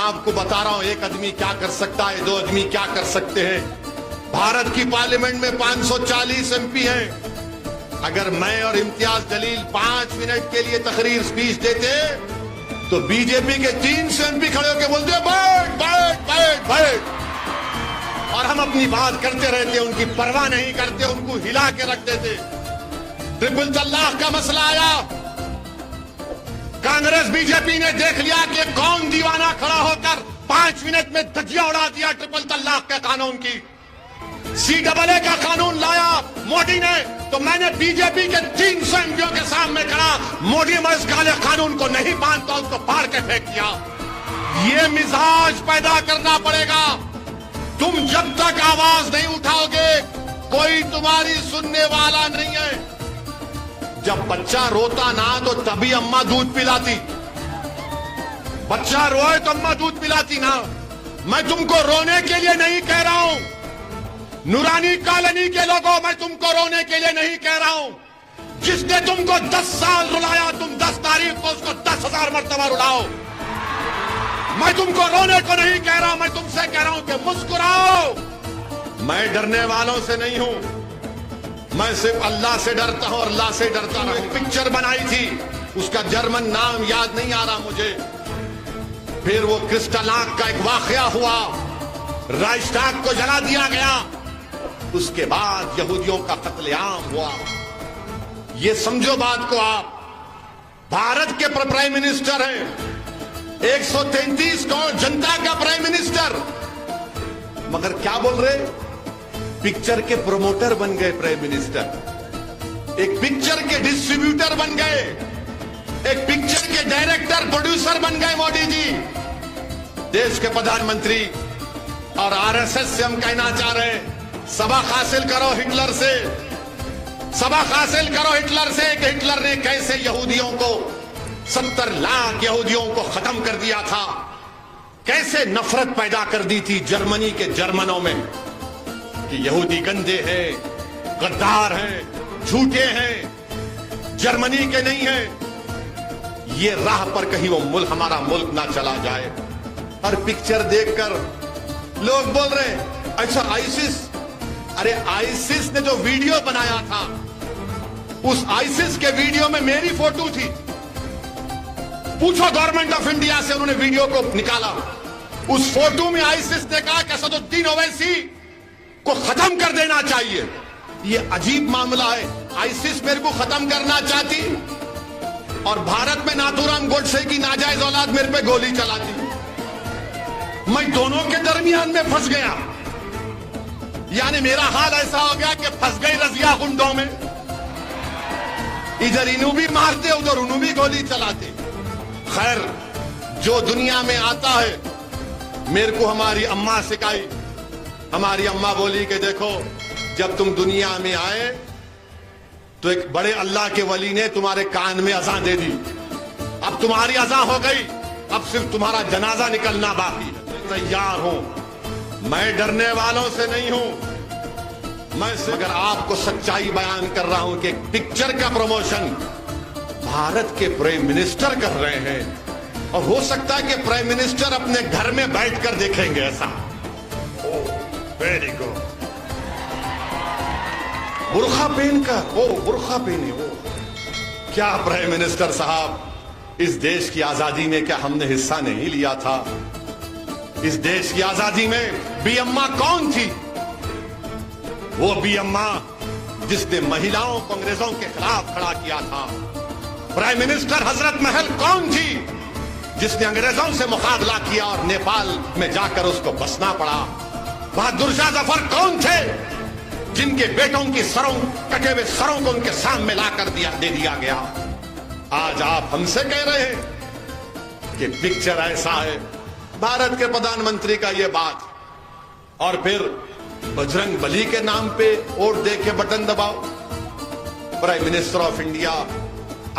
आपको बता रहा हूं एक आदमी क्या कर सकता है, दो आदमी क्या कर सकते हैं। भारत की पार्लियामेंट में 540 एमपी हैं। अगर मैं और इम्तियाज जलील 5 मिनट के लिए तकरीर स्पीच देते तो बीजेपी के 300 एमपी खड़े होकर बोलते बैठ बैठ बैठ बैठ, और हम अपनी बात करते रहते, उनकी परवाह नहीं करते, उनको हिला के रख देते। ट्रिपल तलाक का मसला आया, कांग्रेस बीजेपी ने देख लिया कि कौन दीवाना खड़ा होकर 5 मिनट में धज्जियां उड़ा दिया ट्रिपल तलाक के कानून की। CAA का कानून लाया मोदी ने, तो मैंने बीजेपी के 300 एमपियों के सामने कहा मोदी मैं इस काले कानून को नहीं मानता, उसको फाड़ के फेंक दिया। ये मिजाज पैदा करना पड़ेगा। तुम जब तक आवाज नहीं उठाओगे कोई तुम्हारी सुनने वाला नहीं है। जब बच्चा रोता ना तो तभी अम्मा दूध पिलाती, बच्चा रोए तो अम्मा दूध पिलाती ना। मैं तुमको रोने के लिए नहीं कह रहा हूं, नूरानी कॉलोनी के लोगों मैं तुमको रोने के लिए नहीं कह रहा हूं। जिसने तुमको 10 साल रुलाया, तुम 10 तारीख को उसको 10,000 मरतबा रुलाओ। मैं तुमको रोने को नहीं कह रहा, मैं तुमसे कह रहा हूं कि मुस्कुराओ। मैं डरने वालों से नहीं हूं, मैं सिर्फ अल्लाह से डरता हूं और अल्लाह से डरता हूं। एक पिक्चर बनाई थी, उसका जर्मन नाम याद नहीं आ रहा मुझे। फिर वो क्रिस्टलाक का एक वाकया हुआ, राइस्टाग को जला दिया गया, उसके बाद यहूदियों का कत्लेआम हुआ। ये समझो बात को आप, भारत के प्राइम मिनिस्टर हैं, 133 करोड़ जनता का प्राइम मिनिस्टर, मगर क्या बोल रहे, पिक्चर के प्रोमोटर बन गए प्राइम मिनिस्टर, एक पिक्चर के डिस्ट्रीब्यूटर बन गए, एक पिक्चर के डायरेक्टर प्रोड्यूसर बन गए मोदी जी। देश के प्रधानमंत्री और आरएसएस से हम कहना चाह रहे हैं सबक हासिल करो हिटलर से, सबक हासिल करो हिटलर से कि हिटलर ने कैसे यहूदियों को 70 लाख यहूदियों को खत्म कर दिया था, कैसे नफरत पैदा कर दी थी जर्मनी के जर्मनों में कि यहूदी गंदे हैं, गद्दार हैं, झूठे हैं, जर्मनी के नहीं हैं। ये राह पर कहीं वो मुल्क, हमारा मुल्क ना चला जाए। और पिक्चर देखकर लोग बोल रहे हैं अच्छा आईसिस, अरे आईसिस ने जो वीडियो बनाया था, उस आईसिस के वीडियो में मेरी फोटो थी। पूछो गवर्नमेंट ऑफ इंडिया से, उन्होंने वीडियो को निकाला। उस फोटो में आईसिस ने कहा कि असदुद्दीन ओवैसी को खत्म कर देना चाहिए। ये अजीब मामला है, आईसिस मेरे को खत्म करना चाहती और भारत में नाथूराम गोडसे की नाजायज औलाद मेरे पे गोली चलाती। मैं दोनों के दरमियान में फंस गया, यानी मेरा हाल ऐसा हो गया कि फंस गई रजिया गुंडों में, इधर इन्हों भी मारते उधर उन्हों भी गोली चलाते। खैर जो दुनिया में आता है, मेरे को हमारी अम्मा सिखाई, हमारी अम्मा बोली कि देखो जब तुम दुनिया में आए तो एक बड़े अल्लाह के वली ने तुम्हारे कान में अज़ान दे दी, अब तुम्हारी अज़ान हो गई, अब सिर्फ तुम्हारा जनाजा निकलना बाकी है। तैयार हूं, मैं डरने वालों से नहीं हूं, मैं अगर आपको सच्चाई बयान कर रहा हूं कि पिक्चर का प्रमोशन भारत के प्राइम मिनिस्टर कर रहे हैं, और हो सकता है कि प्राइम मिनिस्टर अपने घर में बैठकर देखेंगे ऐसा। वेरी गुड, बुर्खा पहनकर, बुर्खा पहने, क्या प्राइम मिनिस्टर साहब, इस देश की आजादी में क्या हमने हिस्सा नहीं लिया था? इस देश की आजादी में बी अम्मा कौन थी? वो बी अम्मा जिसने महिलाओं को अंग्रेजों के खिलाफ खड़ा किया था। प्राइम मिनिस्टर हजरत महल कौन थी जिसने अंग्रेजों से मुकाबला किया और नेपाल में जाकर उसको बसना पड़ा? बहादुर शाह जफर कौन थे जिनके बेटों की सरों, कटे हुए सरों को उनके सामने लाकर दे दिया गया? आज आप हमसे कह रहे हैं कि पिक्चर ऐसा है, भारत के प्रधानमंत्री का ये बात, और फिर बजरंग बली के नाम पे वोट दे के बटन दबाओ। प्राइम मिनिस्टर ऑफ इंडिया,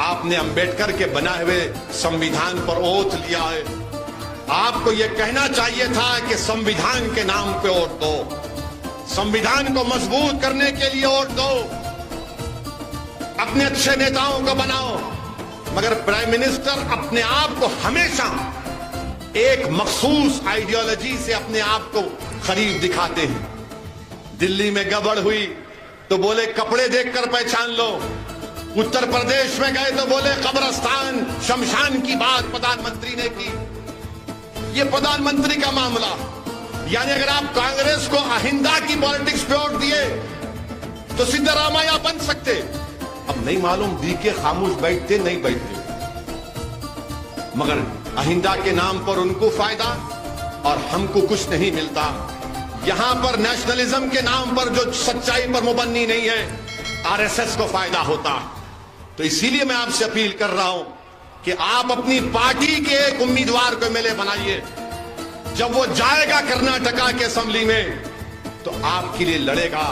आपने अंबेडकर के बनाए हुए संविधान पर ओथ लिया है, आपको यह कहना चाहिए था कि संविधान के नाम पे वोट दो, संविधान को मजबूत करने के लिए वोट दो, अपने अच्छे नेताओं को बनाओ। मगर प्राइम मिनिस्टर अपने आप को हमेशा एक मखसूस आइडियोलॉजी से अपने आप को खरीद दिखाते हैं। दिल्ली में गड़बड़ हुई तो बोले कपड़े देखकर पहचान लो, उत्तर प्रदेश में गए तो बोले कब्रस्तान शमशान की बात प्रधानमंत्री ने की। ये प्रधानमंत्री का मामला, यानी अगर आप कांग्रेस को अहिंदा की पॉलिटिक्स पे वोट दिए तो सिद्धरामैया बन सकते। अब नहीं मालूम दी के खामोश बैठते नहीं बैठते, मगर अहिंदा के नाम पर उनको फायदा और हमको कुछ नहीं मिलता। यहां पर नेशनलिज्म के नाम पर जो सच्चाई पर मुबन्नी नहीं है, आरएसएस को फायदा होता। तो इसीलिए मैं आपसे अपील कर रहा हूं कि आप अपनी पार्टी के एक उम्मीदवार को एमएलए बनाइए। जब वो जाएगा कर्नाटका के असेंबली में तो आपके लिए लड़ेगा,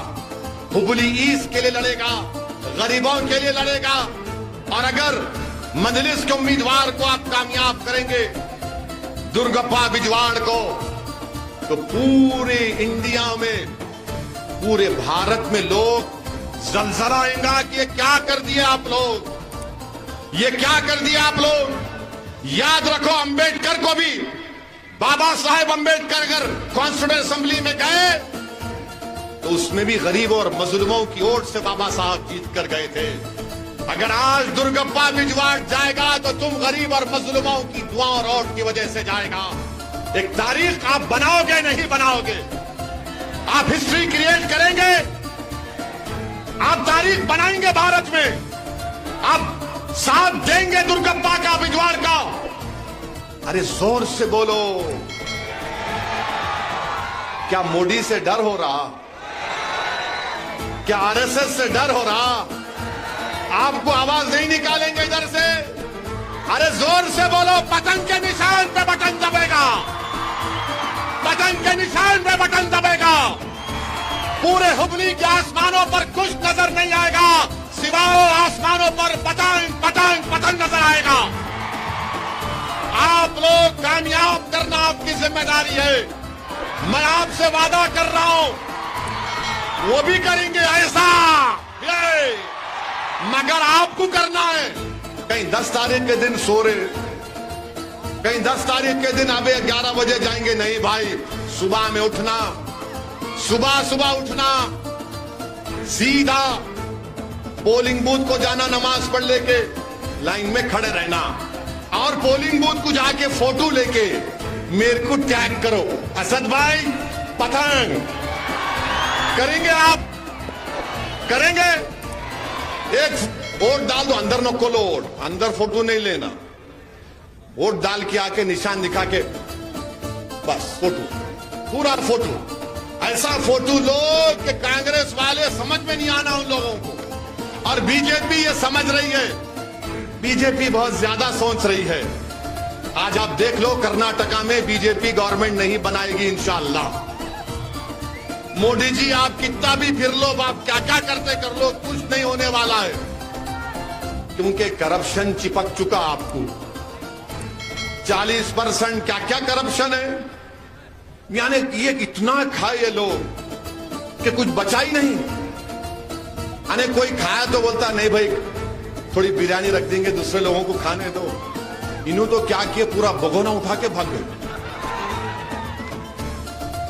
हुबली ईस्ट के लिए लड़ेगा, गरीबों के लिए लड़ेगा। और अगर मजलिस के उम्मीदवार को आप कामयाब करेंगे, दुर्गप्पा बिजवाड़ को, तो पूरे इंडिया में, पूरे भारत में लोग जलजलाएंगे कि ये क्या कर दिया आप लोग, ये क्या कर दिया आप लोग। याद रखो, अंबेडकर को भी, बाबा साहेब अंबेडकर अगर कॉन्स्टिट्यूएंट असेंबली में गए तो उसमें भी गरीबों और मजलूमों की ओर से बाबा साहब जीत कर गए थे। अगर आज दुर्गप्पा बिजवाड़ जाएगा तो तुम गरीब और मजलूमों की दुआ और वोट की वजह से जाएगा। एक तारीख आप बनाओगे नहीं बनाओगे, आप हिस्ट्री क्रिएट करेंगे, आप तारीख बनाएंगे भारत में, आप साथ देंगे दुर्गप्पा का बिजवाड़ का। अरे जोर से बोलो, क्या मोदी से डर हो रहा, क्या आरएसएस से डर हो रहा? आपको आवाज नहीं निकालेंगे इधर से? अरे जोर से बोलो, पतंग के निशान पे बटन दबेगा, पतंग के निशान पे बटन दबेगा। पूरे हुबली के आसमानों पर कुछ नजर नहीं आएगा, सिवाय आसमानों पर पतंग पतंग पतंग नजर आएगा। आप लोग कामयाब करना आपकी जिम्मेदारी है। मैं आपसे वादा कर रहा हूं, वो भी करेंगे ऐसा, मगर आपको करना है। कहीं 10 तारीख के दिन सो रहे, कहीं 10 तारीख के दिन अबे 11 बजे जाएंगे, नहीं भाई, सुबह में उठना, सुबह सुबह उठना, सीधा पोलिंग बूथ को जाना, नमाज पढ़ लेके लाइन में खड़े रहना, और पोलिंग बूथ को जाके फोटो लेके मेरे को टैग करो, असद भाई पतंग। करेंगे आप? करेंगे? एक वोट डाल दो, अंदर न खोलो वोट, अंदर फोटो नहीं लेना, वोट डाल के आके निशान दिखा के बस फोटो, पूरा फोटो, ऐसा फोटो लो कि कांग्रेस वाले समझ में नहीं आना उन लोगों को। और बीजेपी ये समझ रही है, बीजेपी बहुत ज्यादा सोच रही है। आज आप देख लो, कर्नाटका में बीजेपी गवर्नमेंट नहीं बनाएगी इंशाअल्लाह। मोदी जी आप कितना भी फिर लो, आप क्या क्या करते कर लो, कुछ नहीं होने वाला है, क्योंकि करप्शन चिपक चुका आपको। 40% क्या क्या करप्शन है, यानी ये इतना खाए ये लोग कि कुछ बचा ही नहीं। यानी कोई खाया तो बोलता नहीं भाई थोड़ी बिरयानी रख देंगे, दूसरे लोगों को खाने दो। इन्हों तो क्या किए, पूरा भगोना उठा के भाग गए,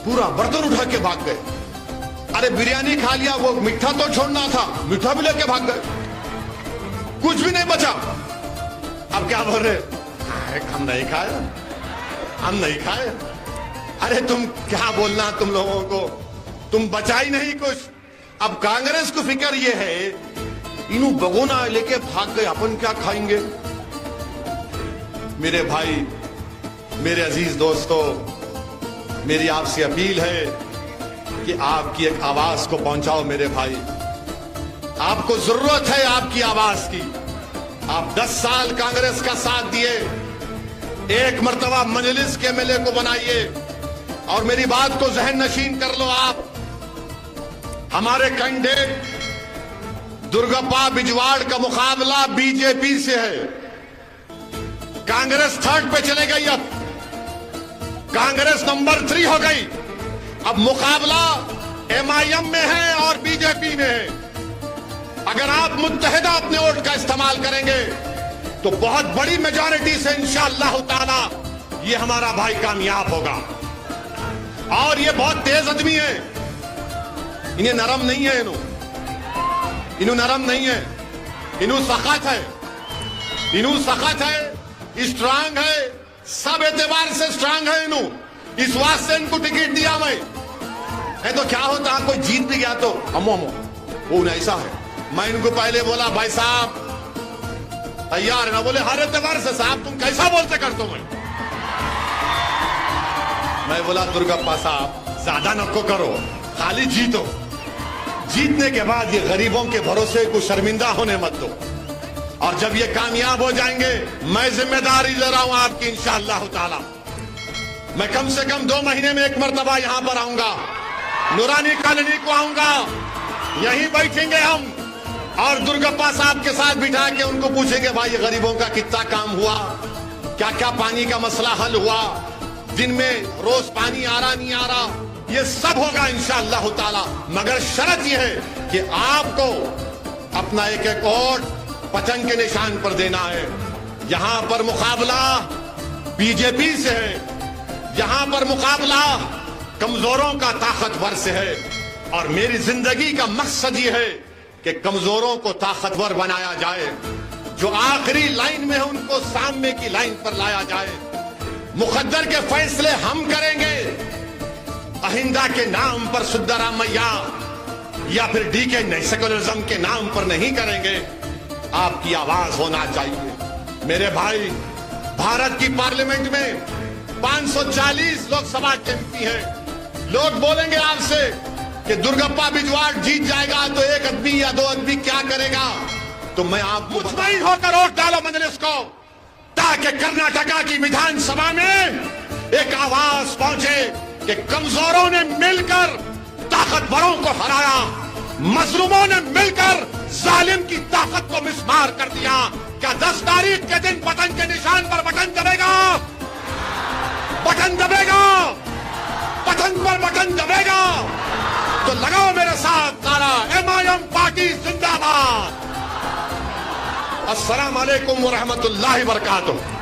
पूरा बर्तन उठा के भाग गए। अरे बिरयानी खा लिया, वो मीठा तो छोड़ना था, मीठा भी लेके भाग गए, कुछ भी नहीं बचा। अब क्या बोल रहे, हम नहीं खाए, हम नहीं खाए। अरे तुम क्या बोलना, तुम लोगों को तुम बचा ही नहीं कुछ। अब कांग्रेस को फिक्र ये है, इन्हों भगोना लेके भाग गए, अपन क्या खाएंगे। मेरे भाई, मेरे अजीज दोस्तों, मेरी आपसे अपील है कि आपकी एक आवाज को पहुंचाओ मेरे भाई। आपको जरूरत है आपकी आवाज की। आप 10 साल कांग्रेस का साथ दिए, एक मर्तबा मजलिस के एमएलए को बनाइए और मेरी बात को जहन नशीन कर लो। आप हमारे कैंडिडेट दुर्गप्पा बिजवाड़ का मुकाबला बीजेपी से है। कांग्रेस 3rd पे चले गई, अब कांग्रेस नंबर 3 हो गई। अब मुकाबला एमआईएम में है और बीजेपी में है। अगर आप मुत्तहिदा अपने वोट का इस्तेमाल करेंगे तो बहुत बड़ी मेजॉरिटी से इंशाअल्लाह ताला ये हमारा भाई कामयाब होगा। और ये बहुत तेज आदमी है, इन्हें नरम नहीं है, इन्हों नरम नहीं है, इन्हों सख्त है, स्ट्रांग है, सब एतबार से स्ट्रांग है इन्हों। इस वास्ते इनको टिकट दिया मैं। है तो क्या होता, कोई जीत भी गया तो अमो वो ऐसा है। मैं इनको पहले बोला भाई साहब तैयार है ना, बोले हर एतबार से। साहब तुम कैसा बोलते करते हो? मैं बोला दुर्गप्पा साहब ज्यादा नको करो, खाली जीतो। जीतने के बाद ये गरीबों के भरोसे को शर्मिंदा होने मत दो। और जब ये कामयाब हो जाएंगे मैं जिम्मेदारी ले रहा हूं आपकी इंशाअल्लाह ताला। मैं कम से कम 2 महीने में एक मर्तबा यहां पर आऊंगा, नूरानी कॉलोनी को आऊंगा, यहीं बैठेंगे हम और दुर्गप्पा साहब के साथ बिठा के उनको पूछेंगे भाई ये गरीबों का कितना काम हुआ, क्या क्या पानी का मसला हल हुआ, दिन में रोज पानी आ रहा नहीं आ रहा, ये सब होगा इंशाअल्लाह ताला। मगर शर्त यह है कि आपको अपना एक एक वोट पतंग के निशान पर देना है। यहां पर मुकाबला बीजेपी से है, यहां पर मुकाबला कमजोरों का ताकतवर से है। और मेरी जिंदगी का मकसद ये है कि कमजोरों को ताकतवर बनाया जाए, जो आखिरी लाइन में है उनको सामने की लाइन पर लाया जाए। मुकद्दर के फैसले हम करेंगे, अहिंदा के नाम पर सिद्धारामैया या फिर डीके सेकुलरिज्म के नाम पर नहीं करेंगे। आपकी आवाज होना चाहिए। मेरे भाई, भारत की पार्लियामेंट में 540 लोकसभा के एमपी हैं। लोग बोलेंगे आपसे कि दुर्गप्पा बिजवाड़ जीत जाएगा तो एक आदमी या 2 आदमी क्या करेगा? तो मैं आपको मुतमईन होकर वोट डालो मजलिस को, ताकि कर्नाटका की विधानसभा में एक आवाज पहुंचे कि कमजोरों ने मिलकर ताकतवरों को हराया, मजलूमों ने मिलकर जालिम की ताकत को मिसमार कर दिया। क्या 10 तारीख के दिन पतंग के निशान पर बटन दबेगा? बटन दबेगा, पतंग पर बटन दबेगा। तो लगाओ मेरे साथ नारा MIM पार्टी जिंदाबाद। अस्सलाम वालेकुम व रहमतुल्लाहि व बरकातुहू।